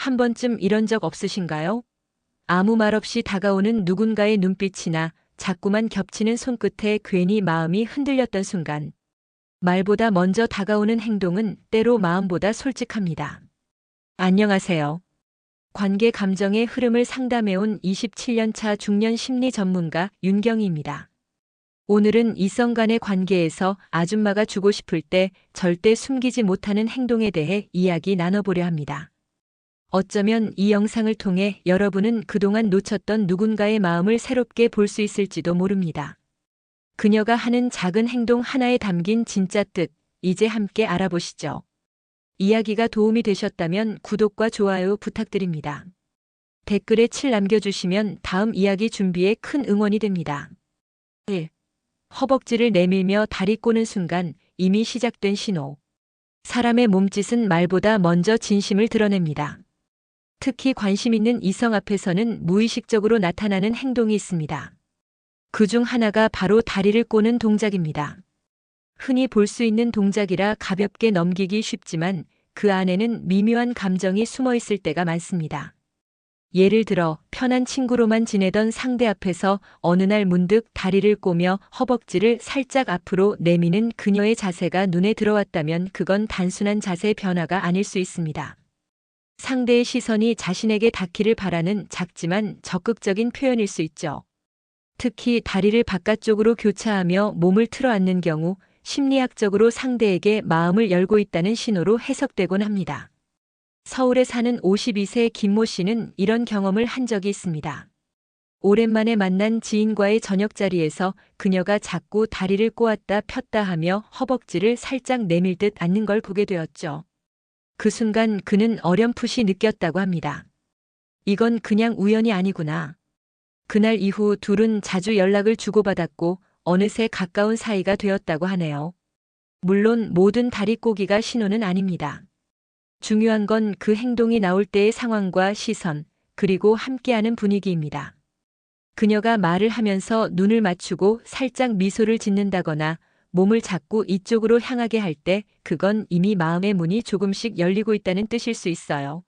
한 번쯤 이런 적 없으신가요? 아무 말 없이 다가오는 누군가의 눈빛이나 자꾸만 겹치는 손끝에 괜히 마음이 흔들렸던 순간. 말보다 먼저 다가오는 행동은 때로 마음보다 솔직합니다. 안녕하세요. 관계 감정의 흐름을 상담해온 27년 차 중년 심리 전문가 윤경희입니다. 오늘은 이성 간의 관계에서 아줌마가 주고 싶을 때 절대 숨기지 못하는 행동에 대해 이야기 나눠보려 합니다. 어쩌면 이 영상을 통해 여러분은 그동안 놓쳤던 누군가의 마음을 새롭게 볼 수 있을지도 모릅니다. 그녀가 하는 작은 행동 하나에 담긴 진짜 뜻, 이제 함께 알아보시죠. 이야기가 도움이 되셨다면 구독과 좋아요 부탁드립니다. 댓글에 7 남겨주시면 다음 이야기 준비에 큰 응원이 됩니다. 1. 허벅지를 내밀며 다리 꼬는 순간 이미 시작된 신호. 사람의 몸짓은 말보다 먼저 진심을 드러냅니다. 특히 관심 있는 이성 앞에서는 무의식적으로 나타나는 행동이 있습니다. 그중 하나가 바로 다리를 꼬는 동작입니다. 흔히 볼 수 있는 동작이라 가볍게 넘기기 쉽지만 그 안에는 미묘한 감정이 숨어 있을 때가 많습니다. 예를 들어 편한 친구로만 지내던 상대 앞에서 어느 날 문득 다리를 꼬며 허벅지를 살짝 앞으로 내미는 그녀의 자세가 눈에 들어왔다면 그건 단순한 자세 변화가 아닐 수 있습니다. 상대의 시선이 자신에게 닿기를 바라는 작지만 적극적인 표현일 수 있죠. 특히 다리를 바깥쪽으로 교차하며 몸을 틀어 앉는 경우 심리학적으로 상대에게 마음을 열고 있다는 신호로 해석되곤 합니다. 서울에 사는 52세 김모 씨는 이런 경험을 한 적이 있습니다. 오랜만에 만난 지인과의 저녁 자리에서 그녀가 자꾸 다리를 꼬았다 폈다 하며 허벅지를 살짝 내밀 듯 앉는 걸 보게 되었죠. 그 순간 그는 어렴풋이 느꼈다고 합니다. 이건 그냥 우연이 아니구나. 그날 이후 둘은 자주 연락을 주고받았고 어느새 가까운 사이가 되었다고 하네요. 물론 모든 다리 꼬기가 신호는 아닙니다. 중요한 건 그 행동이 나올 때의 상황과 시선, 그리고 함께하는 분위기입니다. 그녀가 말을 하면서 눈을 맞추고 살짝 미소를 짓는다거나 몸을 자꾸 이쪽으로 향하게 할 때 그건 이미 마음의 문이 조금씩 열리고 있다는 뜻일 수 있어요.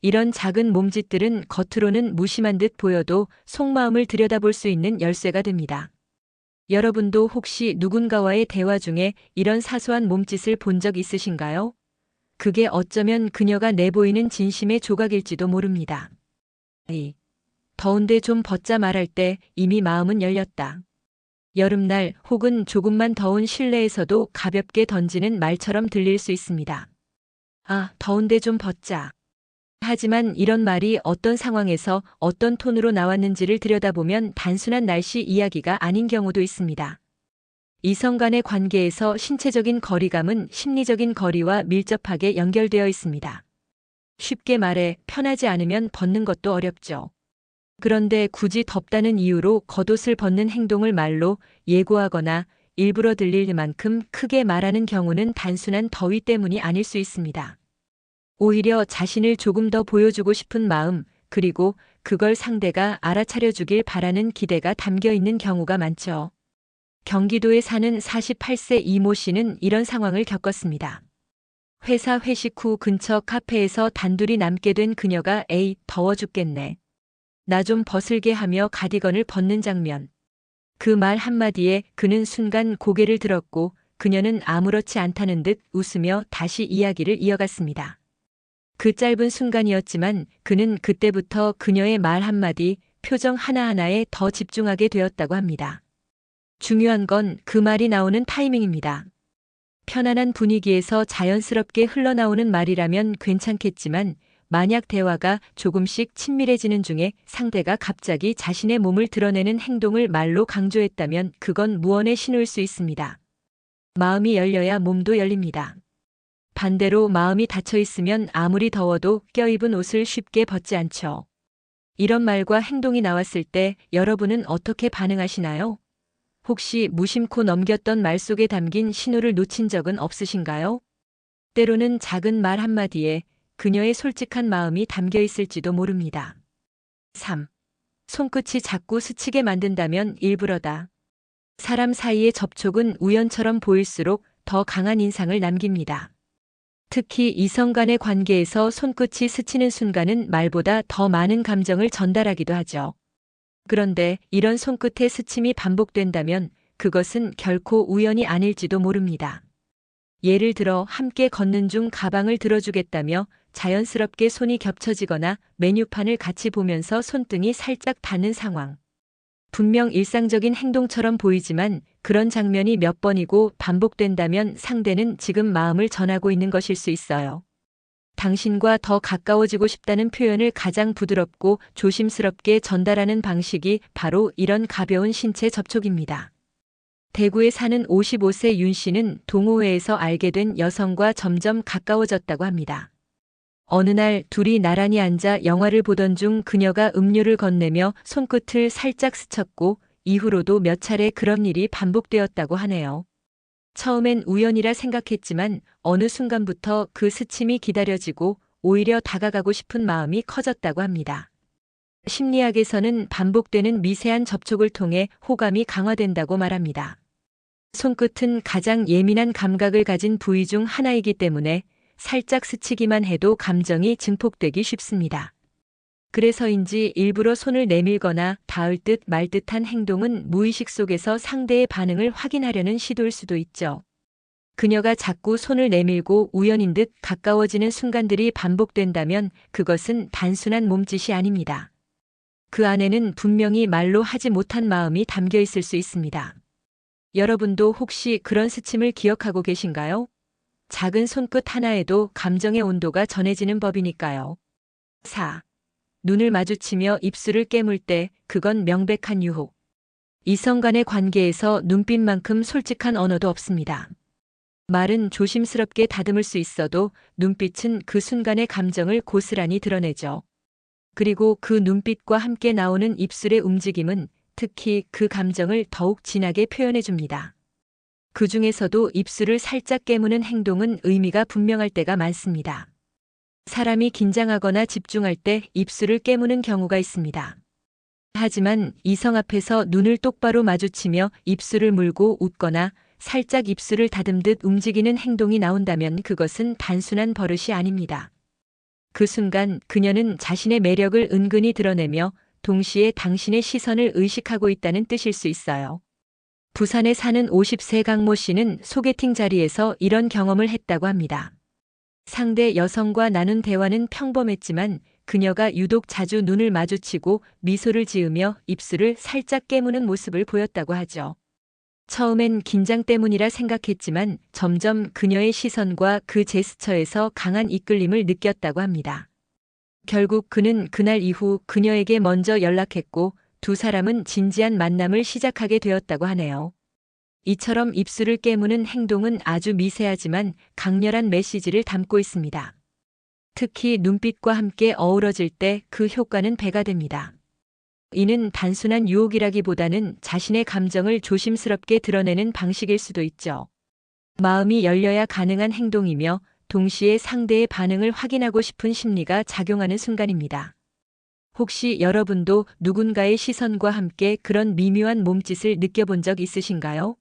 이런 작은 몸짓들은 겉으로는 무심한 듯 보여도 속마음을 들여다볼 수 있는 열쇠가 됩니다. 여러분도 혹시 누군가와의 대화 중에 이런 사소한 몸짓을 본 적 있으신가요? 그게 어쩌면 그녀가 내보이는 진심의 조각일지도 모릅니다. 2. 더운데 좀 벗자 말할 때 이미 마음은 열렸다. 여름날 혹은 조금만 더운 실내에서도 가볍게 던지는 말처럼 들릴 수 있습니다. 아, 더운데 좀 벗자. 하지만 이런 말이 어떤 상황에서 어떤 톤으로 나왔는지를 들여다보면 단순한 날씨 이야기가 아닌 경우도 있습니다. 이성 간의 관계에서 신체적인 거리감은 심리적인 거리와 밀접하게 연결되어 있습니다. 쉽게 말해 편하지 않으면 벗는 것도 어렵죠. 그런데 굳이 덥다는 이유로 겉옷을 벗는 행동을 말로 예고하거나 일부러 들릴 만큼 크게 말하는 경우는 단순한 더위 때문이 아닐 수 있습니다. 오히려 자신을 조금 더 보여주고 싶은 마음, 그리고 그걸 상대가 알아차려 주길 바라는 기대가 담겨 있는 경우가 많죠. 경기도에 사는 48세 이모 씨는 이런 상황을 겪었습니다. 회사 회식 후 근처 카페에서 단둘이 남게 된 그녀가 에이, 더워 죽겠네. 나 좀 벗을게 하며 가디건을 벗는 장면. 그 말 한마디에 그는 순간 고개를 들었고 그녀는 아무렇지 않다는 듯 웃으며 다시 이야기를 이어갔습니다. 그 짧은 순간이었지만 그는 그때부터 그녀의 말 한마디, 표정 하나하나에 더 집중하게 되었다고 합니다. 중요한 건 그 말이 나오는 타이밍입니다. 편안한 분위기에서 자연스럽게 흘러나오는 말이라면 괜찮겠지만 만약 대화가 조금씩 친밀해지는 중에 상대가 갑자기 자신의 몸을 드러내는 행동을 말로 강조했다면 그건 무언의 신호일 수 있습니다. 마음이 열려야 몸도 열립니다. 반대로 마음이 닫혀 있으면 아무리 더워도 껴입은 옷을 쉽게 벗지 않죠. 이런 말과 행동이 나왔을 때 여러분은 어떻게 반응하시나요? 혹시 무심코 넘겼던 말 속에 담긴 신호를 놓친 적은 없으신가요? 때로는 작은 말 한마디에 그녀의 솔직한 마음이 담겨 있을지도 모릅니다. 3. 손끝이 자꾸 스치게 만든다면 일부러다. 사람 사이의 접촉은 우연처럼 보일수록 더 강한 인상을 남깁니다. 특히 이성 간의 관계에서 손끝이 스치는 순간은 말보다 더 많은 감정을 전달하기도 하죠. 그런데 이런 손끝의 스침이 반복된다면 그것은 결코 우연이 아닐지도 모릅니다. 예를 들어 함께 걷는 중 가방을 들어주겠다며 자연스럽게 손이 겹쳐지거나 메뉴판을 같이 보면서 손등이 살짝 닿는 상황. 분명 일상적인 행동처럼 보이지만 그런 장면이 몇 번이고 반복된다면 상대는 지금 마음을 전하고 있는 것일 수 있어요. 당신과 더 가까워지고 싶다는 표현을 가장 부드럽고 조심스럽게 전달하는 방식이 바로 이런 가벼운 신체 접촉입니다. 대구에 사는 55세 윤 씨는 동호회에서 알게 된 여성과 점점 가까워졌다고 합니다. 어느 날 둘이 나란히 앉아 영화를 보던 중 그녀가 음료를 건네며 손끝을 살짝 스쳤고 이후로도 몇 차례 그런 일이 반복되었다고 하네요. 처음엔 우연이라 생각했지만 어느 순간부터 그 스침이 기다려지고 오히려 다가가고 싶은 마음이 커졌다고 합니다. 심리학에서는 반복되는 미세한 접촉을 통해 호감이 강화된다고 말합니다. 손끝은 가장 예민한 감각을 가진 부위 중 하나이기 때문에 살짝 스치기만 해도 감정이 증폭되기 쉽습니다. 그래서인지 일부러 손을 내밀거나 닿을 듯 말 듯한 행동은 무의식 속에서 상대의 반응을 확인하려는 시도일 수도 있죠. 그녀가 자꾸 손을 내밀고 우연인 듯 가까워지는 순간들이 반복된다면 그것은 단순한 몸짓이 아닙니다. 그 안에는 분명히 말로 하지 못한 마음이 담겨 있을 수 있습니다. 여러분도 혹시 그런 스침을 기억하고 계신가요? 작은 손끝 하나에도 감정의 온도가 전해지는 법이니까요. 4. 눈을 마주치며 입술을 깨물 때 그건 명백한 유혹. 이성 간의 관계에서 눈빛만큼 솔직한 언어도 없습니다. 말은 조심스럽게 다듬을 수 있어도 눈빛은 그 순간의 감정을 고스란히 드러내죠. 그리고 그 눈빛과 함께 나오는 입술의 움직임은 특히 그 감정을 더욱 진하게 표현해 줍니다. 그 중에서도 입술을 살짝 깨무는 행동은 의미가 분명할 때가 많습니다. 사람이 긴장하거나 집중할 때 입술을 깨무는 경우가 있습니다. 하지만 이성 앞에서 눈을 똑바로 마주치며 입술을 물고 웃거나 살짝 입술을 다듬듯 움직이는 행동이 나온다면 그것은 단순한 버릇이 아닙니다. 그 순간 그녀는 자신의 매력을 은근히 드러내며 동시에 당신의 시선을 의식하고 있다는 뜻일 수 있어요. 부산에 사는 50세 강모 씨는 소개팅 자리에서 이런 경험을 했다고 합니다. 상대 여성과 나눈 대화는 평범했지만 그녀가 유독 자주 눈을 마주치고 미소를 지으며 입술을 살짝 깨무는 모습을 보였다고 하죠. 처음엔 긴장 때문이라 생각했지만 점점 그녀의 시선과 그 제스처에서 강한 이끌림을 느꼈다고 합니다. 결국 그는 그날 이후 그녀에게 먼저 연락했고 두 사람은 진지한 만남을 시작하게 되었다고 하네요. 이처럼 입술을 깨무는 행동은 아주 미세하지만 강렬한 메시지를 담고 있습니다. 특히 눈빛과 함께 어우러질 때 그 효과는 배가 됩니다. 이는 단순한 유혹이라기보다는 자신의 감정을 조심스럽게 드러내는 방식일 수도 있죠. 마음이 열려야 가능한 행동이며 동시에 상대의 반응을 확인하고 싶은 심리가 작용하는 순간입니다. 혹시 여러분도 누군가의 시선과 함께 그런 미묘한 몸짓을 느껴본 적 있으신가요?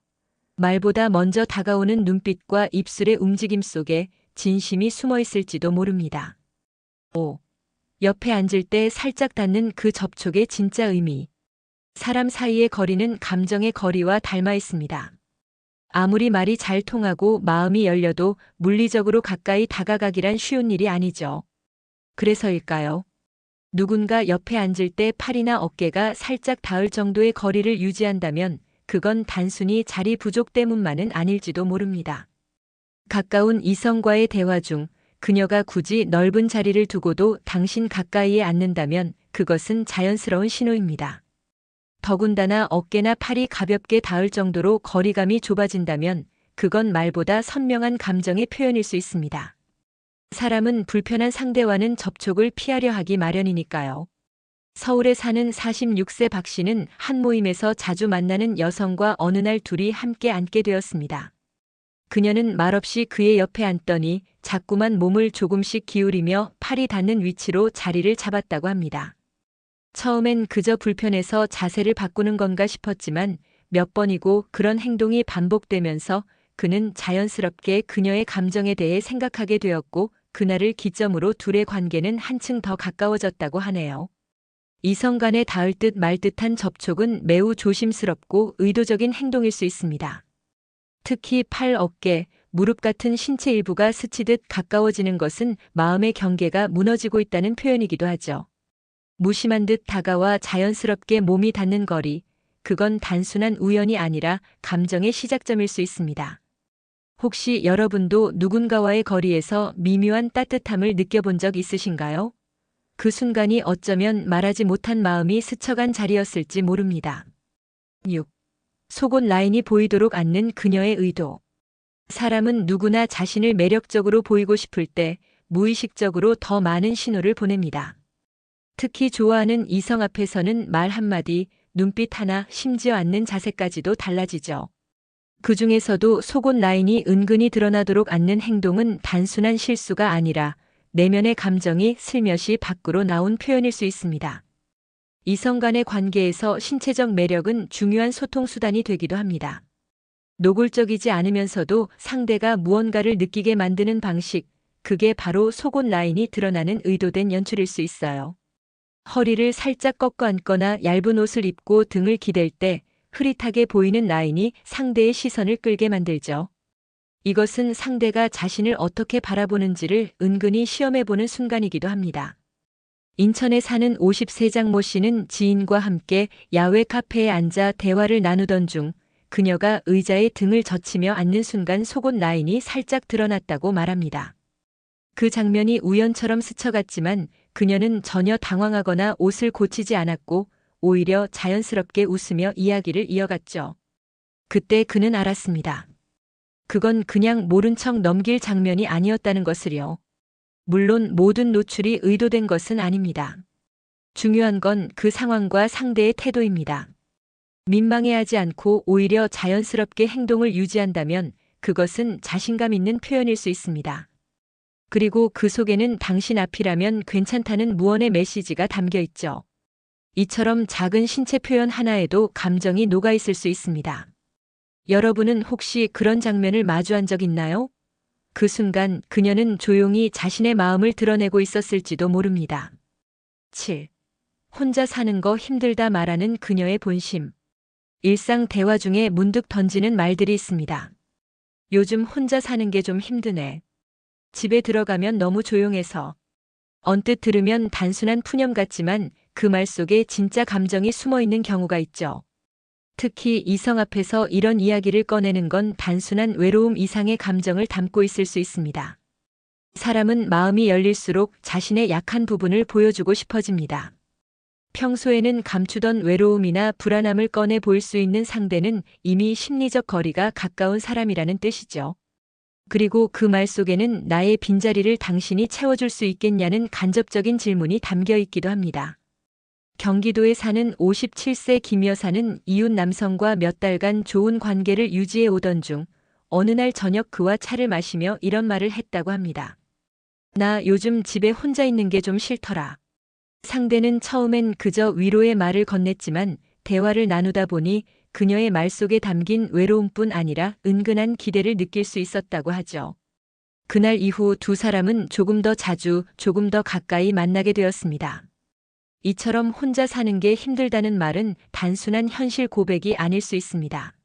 말보다 먼저 다가오는 눈빛과 입술의 움직임 속에 진심이 숨어 있을지도 모릅니다. 5. 옆에 앉을 때 살짝 닿는 그 접촉의 진짜 의미. 사람 사이의 거리는 감정의 거리와 닮아 있습니다. 아무리 말이 잘 통하고 마음이 열려도 물리적으로 가까이 다가가기란 쉬운 일이 아니죠. 그래서일까요? 누군가 옆에 앉을 때 팔이나 어깨가 살짝 닿을 정도의 거리를 유지한다면 그건 단순히 자리 부족 때문만은 아닐지도 모릅니다. 가까운 이성과의 대화 중 그녀가 굳이 넓은 자리를 두고도 당신 가까이에 앉는다면 그것은 자연스러운 신호입니다. 더군다나 어깨나 팔이 가볍게 닿을 정도로 거리감이 좁아진다면 그건 말보다 선명한 감정의 표현일 수 있습니다. 사람은 불편한 상대와는 접촉을 피하려 하기 마련이니까요. 서울에 사는 46세 박 씨는 한 모임에서 자주 만나는 여성과 어느 날 둘이 함께 앉게 되었습니다. 그녀는 말없이 그의 옆에 앉더니 자꾸만 몸을 조금씩 기울이며 팔이 닿는 위치로 자리를 잡았다고 합니다. 처음엔 그저 불편해서 자세를 바꾸는 건가 싶었지만 몇 번이고 그런 행동이 반복되면서 그는 자연스럽게 그녀의 감정에 대해 생각하게 되었고 그날을 기점으로 둘의 관계는 한층 더 가까워졌다고 하네요. 이성 간에 닿을 듯 말 듯한 접촉은 매우 조심스럽고 의도적인 행동일 수 있습니다. 특히 팔, 어깨, 무릎 같은 신체 일부가 스치듯 가까워지는 것은 마음의 경계가 무너지고 있다는 표현이기도 하죠. 무심한 듯 다가와 자연스럽게 몸이 닿는 거리, 그건 단순한 우연이 아니라 감정의 시작점일 수 있습니다. 혹시 여러분도 누군가와의 거리에서 미묘한 따뜻함을 느껴본 적 있으신가요? 그 순간이 어쩌면 말하지 못한 마음이 스쳐간 자리였을지 모릅니다. 6. 속옷 라인이 보이도록 앉는 그녀의 의도. 사람은 누구나 자신을 매력적으로 보이고 싶을 때 무의식적으로 더 많은 신호를 보냅니다. 특히 좋아하는 이성 앞에서는 말 한마디, 눈빛 하나, 심지어 앉는 자세까지도 달라지죠. 그 중에서도 속옷 라인이 은근히 드러나도록 앉는 행동은 단순한 실수가 아니라 내면의 감정이 슬며시 밖으로 나온 표현일 수 있습니다. 이성 간의 관계에서 신체적 매력은 중요한 소통 수단이 되기도 합니다. 노골적이지 않으면서도 상대가 무언가를 느끼게 만드는 방식, 그게 바로 속옷 라인이 드러나는 의도된 연출일 수 있어요. 허리를 살짝 꺾어 앉거나 얇은 옷을 입고 등을 기댈 때 흐릿하게 보이는 라인이 상대의 시선을 끌게 만들죠. 이것은 상대가 자신을 어떻게 바라보는지를 은근히 시험해보는 순간이기도 합니다. 인천에 사는 50세 모 씨는 지인과 함께 야외 카페에 앉아 대화를 나누던 중 그녀가 의자에 등을 젖히며 앉는 순간 속옷 라인이 살짝 드러났다고 말합니다. 그 장면이 우연처럼 스쳐갔지만 그녀는 전혀 당황하거나 옷을 고치지 않았고 오히려 자연스럽게 웃으며 이야기를 이어갔죠. 그때 그는 알았습니다. 그건 그냥 모른 척 넘길 장면이 아니었다는 것을요. 물론 모든 노출이 의도된 것은 아닙니다. 중요한 건 그 상황과 상대의 태도입니다. 민망해하지 않고 오히려 자연스럽게 행동을 유지한다면 그것은 자신감 있는 표현일 수 있습니다. 그리고 그 속에는 당신 앞이라면 괜찮다는 무언의 메시지가 담겨 있죠. 이처럼 작은 신체 표현 하나에도 감정이 녹아 있을 수 있습니다. 여러분은 혹시 그런 장면을 마주한 적 있나요? 그 순간 그녀는 조용히 자신의 마음을 드러내고 있었을지도 모릅니다. 7. 혼자 사는 거 힘들다 말하는 그녀의 본심. 일상 대화 중에 문득 던지는 말들이 있습니다. 요즘 혼자 사는 게 좀 힘드네. 집에 들어가면 너무 조용해서. 언뜻 들으면 단순한 푸념 같지만 그 말 속에 진짜 감정이 숨어 있는 경우가 있죠. 특히 이성 앞에서 이런 이야기를 꺼내는 건 단순한 외로움 이상의 감정을 담고 있을 수 있습니다. 사람은 마음이 열릴수록 자신의 약한 부분을 보여주고 싶어집니다. 평소에는 감추던 외로움이나 불안함을 꺼내 보일 수 있는 상대는 이미 심리적 거리가 가까운 사람이라는 뜻이죠. 그리고 그 말 속에는 나의 빈자리를 당신이 채워줄 수 있겠냐는 간접적인 질문이 담겨 있기도 합니다. 경기도에 사는 57세 김 여사는 이웃 남성과 몇 달간 좋은 관계를 유지해 오던 중 어느 날 저녁 그와 차를 마시며 이런 말을 했다고 합니다. 나 요즘 집에 혼자 있는 게 좀 싫더라. 상대는 처음엔 그저 위로의 말을 건넸지만 대화를 나누다 보니 그녀의 말 속에 담긴 외로움뿐 아니라 은근한 기대를 느낄 수 있었다고 하죠. 그날 이후 두 사람은 조금 더 자주, 조금 더 가까이 만나게 되었습니다. 이처럼 혼자 사는 게 힘들다는 말은 단순한 현실 고백이 아닐 수 있습니다.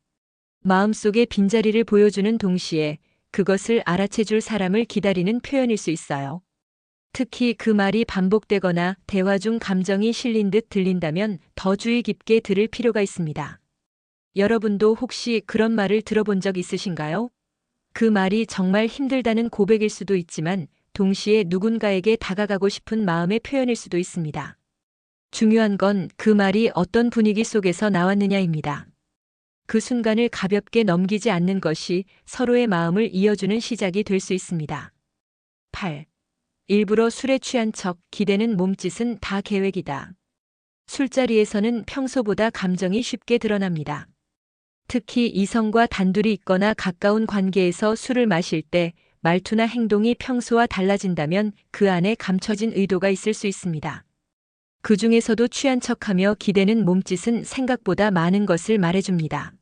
마음속의 빈자리를 보여주는 동시에 그것을 알아채줄 사람을 기다리는 표현일 수 있어요. 특히 그 말이 반복되거나 대화 중 감정이 실린 듯 들린다면 더 주의 깊게 들을 필요가 있습니다. 여러분도 혹시 그런 말을 들어본 적 있으신가요? 그 말이 정말 힘들다는 고백일 수도 있지만 동시에 누군가에게 다가가고 싶은 마음의 표현일 수도 있습니다. 중요한 건 그 말이 어떤 분위기 속에서 나왔느냐입니다. 그 순간을 가볍게 넘기지 않는 것이 서로의 마음을 이어주는 시작이 될 수 있습니다. 8. 일부러 술에 취한 척 기대는 몸짓은 다 계획이다. 술자리에서는 평소보다 감정이 쉽게 드러납니다. 특히 이성과 단둘이 있거나 가까운 관계에서 술을 마실 때 말투나 행동이 평소와 달라진다면 그 안에 감춰진 의도가 있을 수 있습니다. 그 중에서도 취한 척하며 기대는 몸짓은 생각보다 많은 것을 말해줍니다.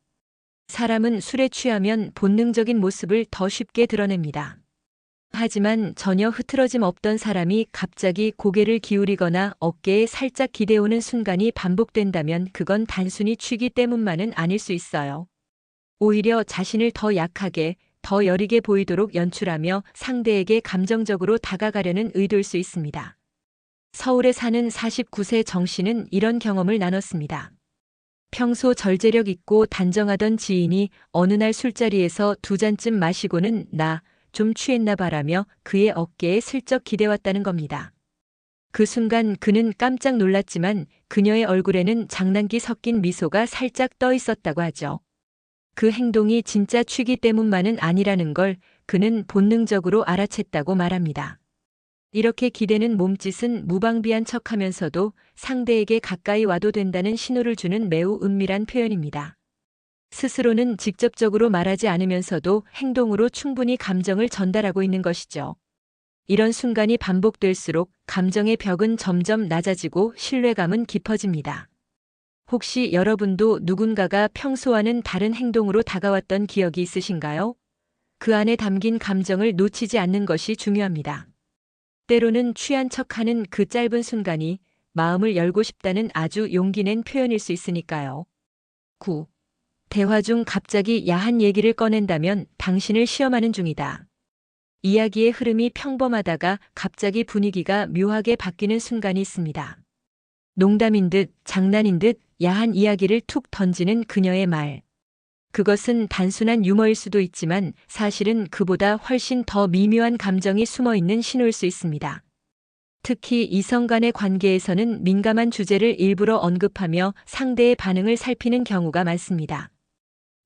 사람은 술에 취하면 본능적인 모습을 더 쉽게 드러냅니다. 하지만 전혀 흐트러짐 없던 사람이 갑자기 고개를 기울이거나 어깨에 살짝 기대오는 순간이 반복된다면 그건 단순히 취기 때문만은 아닐 수 있어요. 오히려 자신을 더 약하게, 더 여리게 보이도록 연출하며 상대에게 감정적으로 다가가려는 의도일 수 있습니다. 서울에 사는 49세 정 씨는 이런 경험을 나눴습니다. 평소 절제력 있고 단정하던 지인이 어느 날 술자리에서 2잔쯤 마시고는 나 좀 취했나 봐라며 그의 어깨에 슬쩍 기대왔다는 겁니다. 그 순간 그는 깜짝 놀랐지만 그녀의 얼굴에는 장난기 섞인 미소가 살짝 떠 있었다고 하죠. 그 행동이 진짜 취기 때문만은 아니라는 걸 그는 본능적으로 알아챘다고 말합니다. 이렇게 기대는 몸짓은 무방비한 척하면서도 상대에게 가까이 와도 된다는 신호를 주는 매우 은밀한 표현입니다. 스스로는 직접적으로 말하지 않으면서도 행동으로 충분히 감정을 전달하고 있는 것이죠. 이런 순간이 반복될수록 감정의 벽은 점점 낮아지고 신뢰감은 깊어집니다. 혹시 여러분도 누군가가 평소와는 다른 행동으로 다가왔던 기억이 있으신가요? 그 안에 담긴 감정을 놓치지 않는 것이 중요합니다. 때로는 취한 척하는 그 짧은 순간이 마음을 열고 싶다는 아주 용기 낸 표현일 수 있으니까요. 9. 대화 중 갑자기 야한 얘기를 꺼낸다면 당신을 시험하는 중이다. 이야기의 흐름이 평범하다가 갑자기 분위기가 묘하게 바뀌는 순간이 있습니다. 농담인 듯 장난인 듯 야한 이야기를 툭 던지는 그녀의 말. 그것은 단순한 유머일 수도 있지만 사실은 그보다 훨씬 더 미묘한 감정이 숨어 있는 신호일 수 있습니다. 특히 이성 간의 관계에서는 민감한 주제를 일부러 언급하며 상대의 반응을 살피는 경우가 많습니다.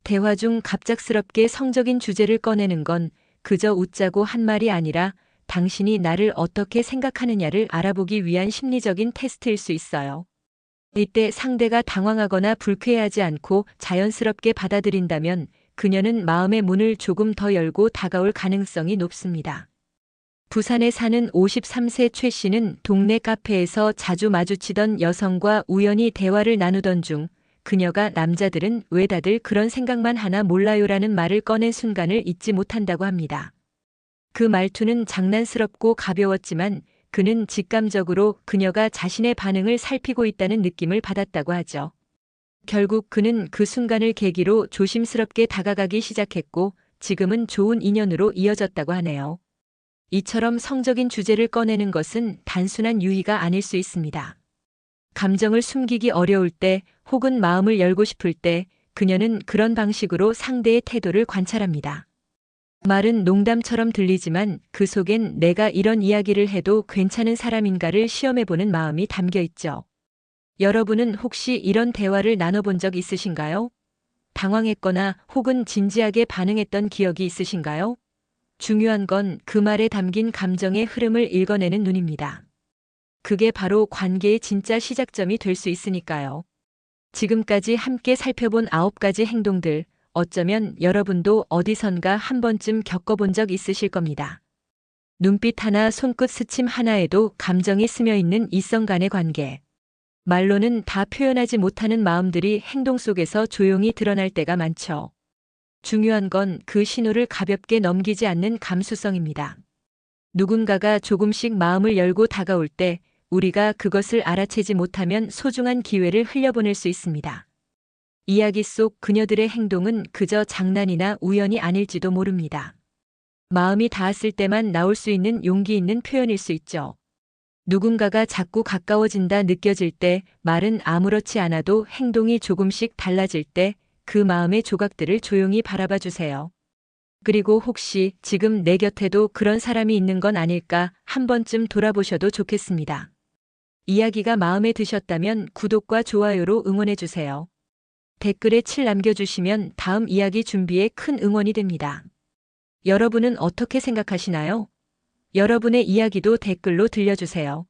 대화 중 갑작스럽게 성적인 주제를 꺼내는 건 그저 웃자고 한 말이 아니라 당신이 나를 어떻게 생각하느냐를 알아보기 위한 심리적인 테스트일 수 있어요. 이때 상대가 당황하거나 불쾌해하지 않고 자연스럽게 받아들인다면 그녀는 마음의 문을 조금 더 열고 다가올 가능성이 높습니다. 부산에 사는 53세 최 씨는 동네 카페에서 자주 마주치던 여성과 우연히 대화를 나누던 중 그녀가 남자들은 왜 다들 그런 생각만 하나 몰라요라는 말을 꺼낸 순간을 잊지 못한다고 합니다. 그 말투는 장난스럽고 가벼웠지만 그는 직감적으로 그녀가 자신의 반응을 살피고 있다는 느낌을 받았다고 하죠. 결국 그는 그 순간을 계기로 조심스럽게 다가가기 시작했고 지금은 좋은 인연으로 이어졌다고 하네요. 이처럼 성적인 주제를 꺼내는 것은 단순한 유희가 아닐 수 있습니다. 감정을 숨기기 어려울 때 혹은 마음을 열고 싶을 때 그녀는 그런 방식으로 상대의 태도를 관찰합니다. 말은 농담처럼 들리지만 그 속엔 내가 이런 이야기를 해도 괜찮은 사람인가를 시험해보는 마음이 담겨 있죠. 여러분은 혹시 이런 대화를 나눠본 적 있으신가요? 당황했거나 혹은 진지하게 반응했던 기억이 있으신가요? 중요한 건 그 말에 담긴 감정의 흐름을 읽어내는 눈입니다. 그게 바로 관계의 진짜 시작점이 될 수 있으니까요. 지금까지 함께 살펴본 9가지 행동들, 어쩌면 여러분도 어디선가 한 번쯤 겪어본 적 있으실 겁니다. 눈빛 하나, 손끝 스침 하나에도 감정이 스며 있는 이성 간의 관계. 말로는 다 표현하지 못하는 마음들이 행동 속에서 조용히 드러날 때가 많죠. 중요한 건 그 신호를 가볍게 넘기지 않는 감수성입니다. 누군가가 조금씩 마음을 열고 다가올 때 우리가 그것을 알아채지 못하면 소중한 기회를 흘려보낼 수 있습니다. 이야기 속 그녀들의 행동은 그저 장난이나 우연이 아닐지도 모릅니다. 마음이 닿았을 때만 나올 수 있는 용기 있는 표현일 수 있죠. 누군가가 자꾸 가까워진다 느껴질 때, 말은 아무렇지 않아도 행동이 조금씩 달라질 때 그 마음의 조각들을 조용히 바라봐 주세요. 그리고 혹시 지금 내 곁에도 그런 사람이 있는 건 아닐까 한 번쯤 돌아보셔도 좋겠습니다. 이야기가 마음에 드셨다면 구독과 좋아요로 응원해 주세요. 댓글에 7 남겨주시면 다음 이야기 준비에 큰 응원이 됩니다. 여러분은 어떻게 생각하시나요? 여러분의 이야기도 댓글로 들려주세요.